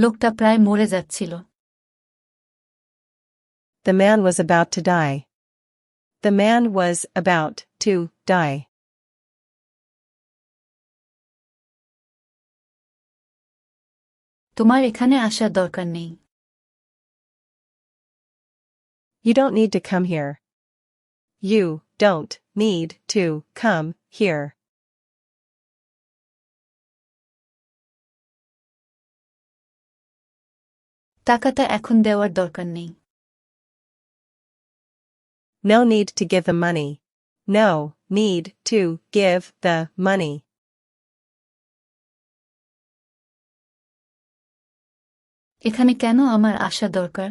লোকটা প্রায় মরে যাচ্ছিল। The man was about to die. The man was about to die. তোমার এখানে আসার দরকার নেই। You don't need to come here. You don't need to come here. টাকাটা এখন দেওয়ার দরকার নেই। No need to give the money. No need to give the money. এখানে কেন আমার আসা দরকার?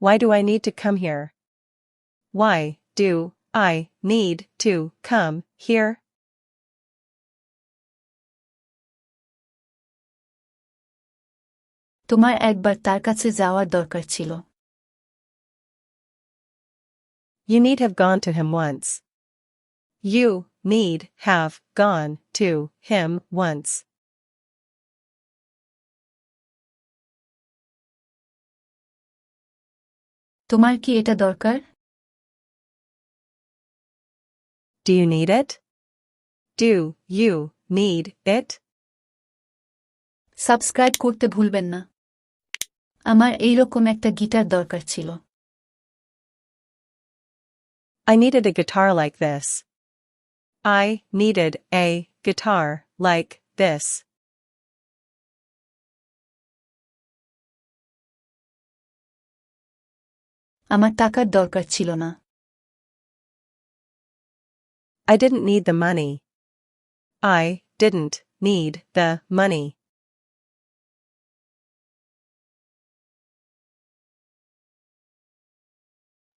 Why do I need to come here? Why do I need to come here? তোমার একবার তার কাছে যাওয়ার দরকার ছিল। You need have gone to him once. You need have gone to him once. তোমার কি এটা দরকার? Do you need it? Do you need it? Subscribe করতে ভুলবেন না। আমার এইরকম একটা গিটার দরকার ছিল। I needed a guitar like this. I needed a guitar like this. আমার টাকার দরকার ছিল না। I didn't need the money. I didn't need the money.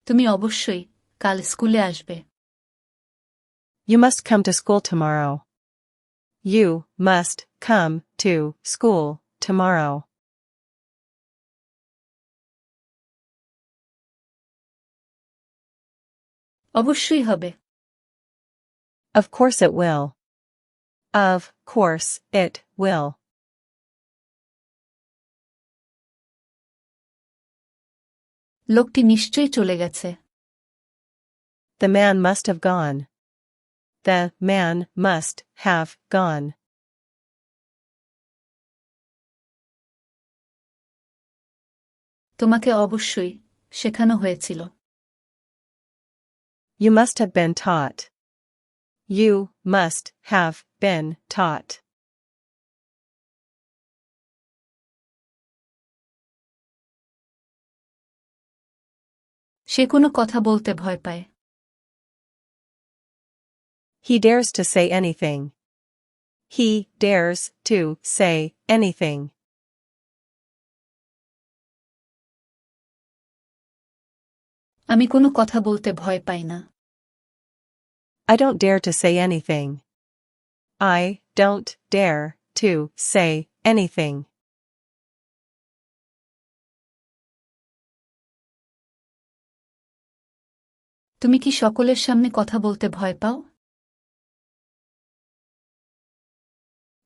তুমি অবশ্যই কাল স্কুলে আসবে। You must come to school tomorrow. You must come to school tomorrow. অবশ্যই হবে। Of course it will. Of course it will. লোকটি নিশ্চয়ই চলে গেছে। The man must have gone. The man must have gone. তোমাকে অবশ্যই শেখানো হয়েছিল। You must have been taught. You must have been taught. সে কোনো কথা বলতে ভয় পায়। He dares to say anything. He dares to say anything. আমি কোনো কথা বলতে ভয় পাই না। I don't dare to say anything. I don't dare to say anything. তুমি কি সকলের সামনে কথা বলতে ভয় পাও?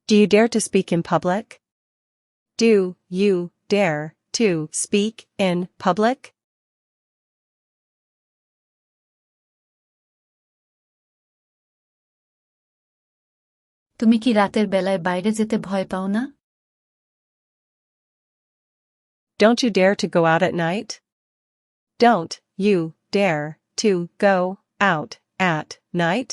Do you dare to speak in public? Do you dare to speak in public? তুমি কি রাতের বেলায় বাইরে যেতে ভয় পাও না? Don't you dare to go out at night? Don't you dare to go out at night?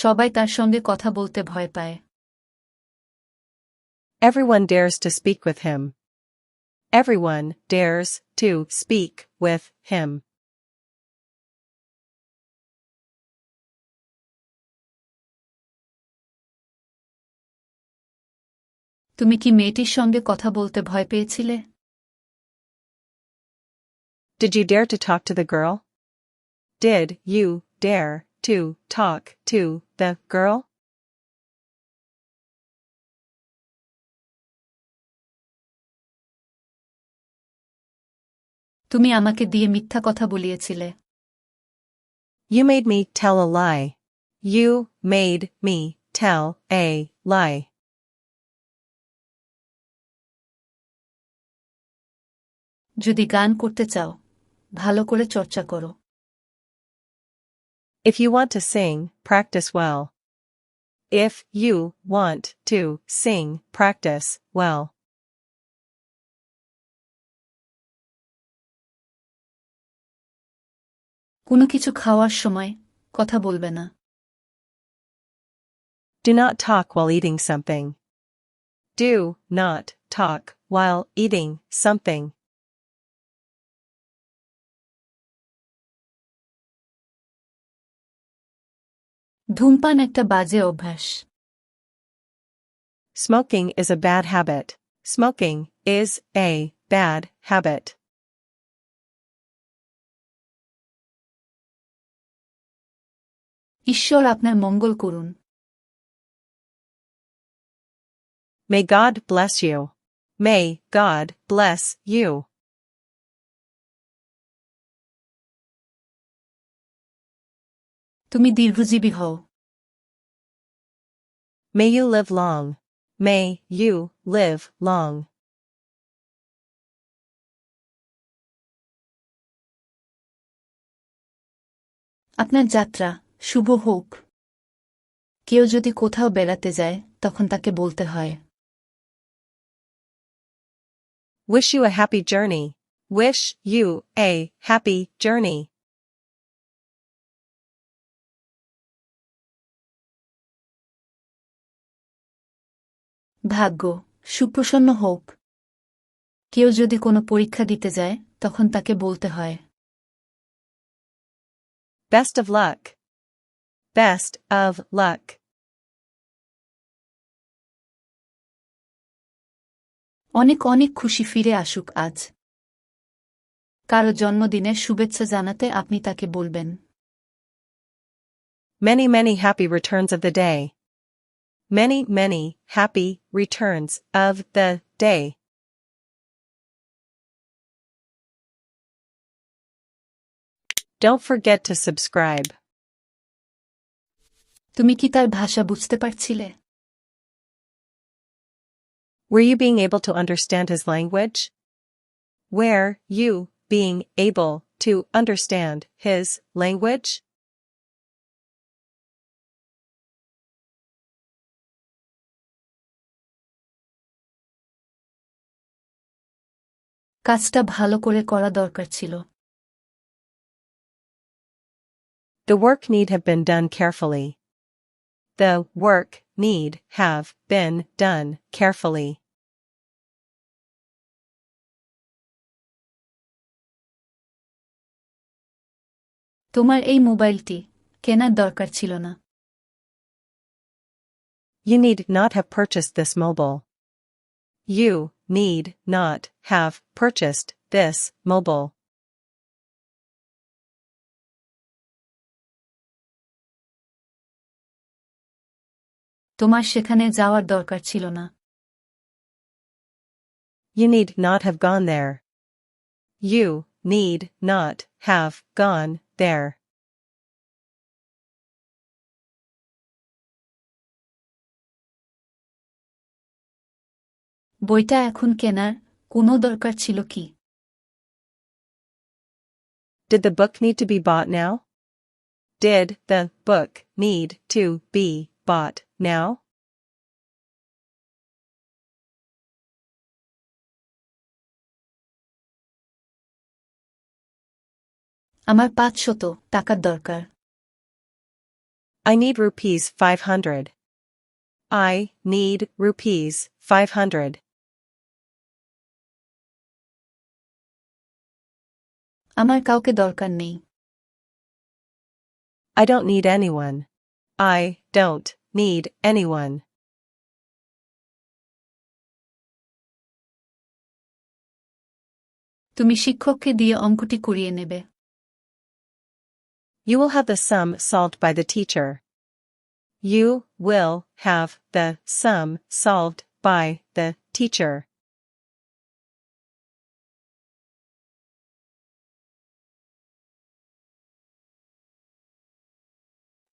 সবাই তার সঙ্গে কথা বলতে ভয় পায়। Everyone dares to speak with him. Everyone dares to speak with him. তুমি কি মেয়েটির সঙ্গে কথা বলতে ভয় পেয়েছিলে? Did you dare to talk to the girl? Did you dare to talk to the girl? তুমি আমাকে দিয়ে মিথ্যা কথা বলিয়েছিলে। You made me tell a lie. You made me tell a lie. যদি গান করতে চাও ভালো করে চর্চা করো। If you want to sing, practice well. If you want to sing, practice well. কোনো কিছু খাওয়ার সময় কথা বলবে না। Do not talk while eating something. Do not talk while eating something. ধূমপান একটা বাজে অভ্যাস। Smoking is a bad habit. Smoking is a bad habit. ঈশ্বর আপনার মঙ্গল করুন। May God bless you. May God bless you. তুমি দীর্ঘজীবী হও। May you live long. May you live long. আপনার যাত্রা শুভ হোক। কেউ যদি কোথাও বেড়াতে যায় তখন তাকে বলতে হয় Wish you a happy journey. Wish you a happy journey. ভাগ্য সুপ্রসন্ন হোক। কেউ যদি কোনো পরীক্ষা দিতে যায় তখন তাকে বলতে হয় Best of luck. Best of luck. অনেক অনেক খুশি ফিরে আসুক আজ। কারো জন্মদিনের শুভেচ্ছা জানাতে আপনি তাকে বলবেন Many, many happy returns of the day. Many, many happy returns of the day. Don't forget to subscribe. তুমি কি তার ভাষা বুঝতে পারছিলে? Were you being able to understand his language? Were you being able to understand his language? কাজটা ভালো করে করা দরকার ছিল। The work need have been done carefully. The work need have been done carefully. তোমার এই মোবাইলটি কেনার দরকার ছিল না। You need not have purchased this mobile. You need not have purchased this mobile. তোমার সেখানে যাওয়ার দরকার ছিল না। You need not have gone there. You need not have gone there. বইটা এখন কেনার কোনো দরকার ছিল কি? Did the book need to be bought now? Did the book need to be bought now? আমার 500 টাকার দরকার। I need rupees 500. I need rupees 500. আমার কাউকে দরকার নেই। I don't need anyone. I don't need anyone. তুমি শিক্ষককে দিয়ে অঙ্কটি করিয়ে নেবে। You will have the sum solved by the teacher. You will have the sum solved by the teacher.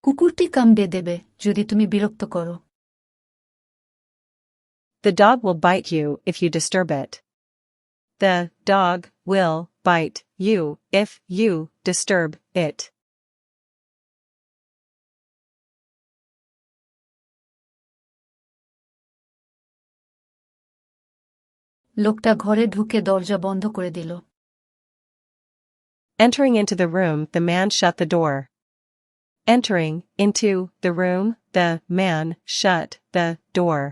কুকুরটি কামড়ে দেবে যদি তুমি বিরক্ত করো। The dog will bite you if you disturb it. The dog will bite you if you disturb it. লোকটা ঘরে ঢুকে দরজা বন্ধ করে দিল। Entering into the room, the man shut the door. Entering into the room, the man shut the door.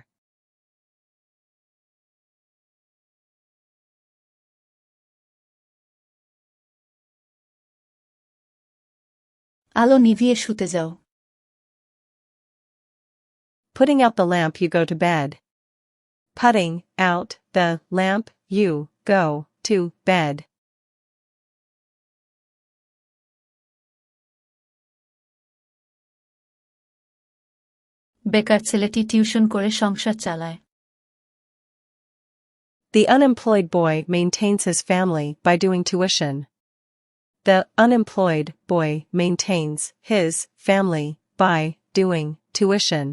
আলো নিভিয়ে শুতে যাও। Putting out the lamp, you go to bed. Putting out the lamp, you go to bed. বেকার ছেলেটি tuition করে সংসার চালায়। The unemployed boy maintains his family by doing tuition. The unemployed boy maintains his family by doing tuition.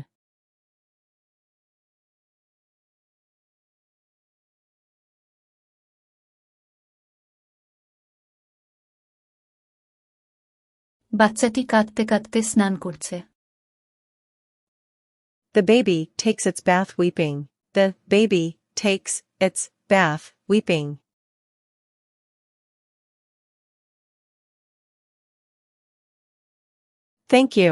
বাচ্চাটি কাঁদতে কাঁদতে স্নান করছে। The baby takes its bath weeping. The baby takes its bath weeping. Thank you.